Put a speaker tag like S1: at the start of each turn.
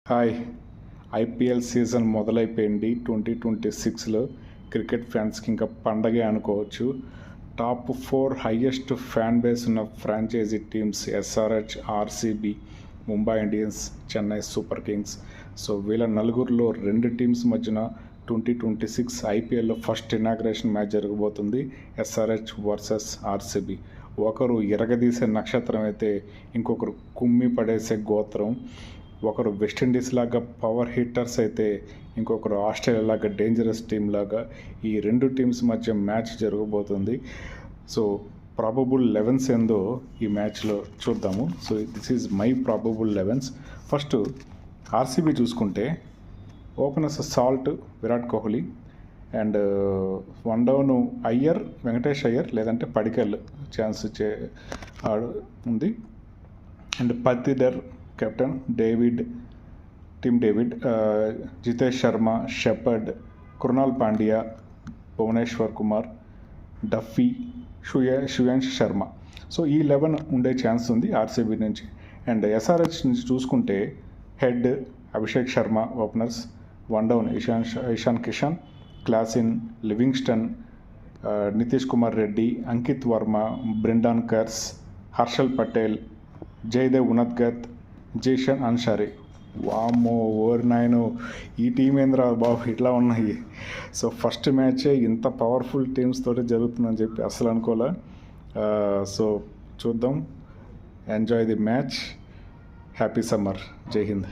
S1: Hi, IPL season మొదలైపోయింది. 2026లో cricket ఫ్యాన్స్కి ఇంకా పండగే అనుకోవచ్చు. టాప్ 4 హైయెస్ట్ ఫ్యాన్ బేస్ ఉన్న franchise teams SRH, RCB, Mumbai Indians, Chennai super kings. So వీళ్ళ నలుగురిలో 2 టీమ్స్ మధ్యన 2026 ఐపీఎల్లో ఫస్ట్ ఇనాగ్రేషన్ మ్యాచ్ జరగబోతుంది. SRH versus RCB. ఒకరు ఎరగదీసే నక్షత్రం అయితే ఇంకొకరు కుమ్మి పడేసే గోత్రం. ఒకరు వెస్టిండీస్ లాగా పవర్ హిట్టర్స్ అయితే ఇంకొకరు ఆస్ట్రేలియా లాగా డేంజరస్ టీమ్ లాగా ఈ 2 టీమ్స్ మధ్య మ్యాచ్ జరగబోతుంది. సో ప్రాబబుల్ 11s ఏందో ఈ మ్యాచ్లో చూద్దాము. So this is my probable 11s. First RCB చూసుకుంటే openers Salt, Virat Kohli and one down Iyer, Venkatesh Iyer లేదంటే పడికల్ ఛాన్స్ ఉంది. And Patidar captain, Tim David, Jitesh Sharma, Shepherd, Krunal Pandya, Bhuvneshwar Kumar, Duffy, శుయాన్ష్ శర్మ. సో ఈ 11 ఉండే ఛాన్స్ ఉంది ఆర్సీబీ నుంచి. అండ్ ఎస్ఆర్హెచ్ నుంచి చూసుకుంటే Head Abhishek Sharma openers, one down Ishan Kishan, Klaasen, Livingstone, Nitish Kumar Reddy, Ankit Verma, Brendan Carse, Harshal Patel, Jaydev Unadkat, Zeeshan Ansari. వామ్మో ఓవర్ 9 ఈ టీం ఏంద్రా బాబు ఇట్లా ఉన్నాయి. సో ఫస్ట్ మ్యాచే ఇంత పవర్ఫుల్ టీమ్స్ తోటి జరుగుతుందని చెప్పి అసలు అనుకోలే. సో చూద్దాం. Enjoy the match. Happy summer. జై హింద్.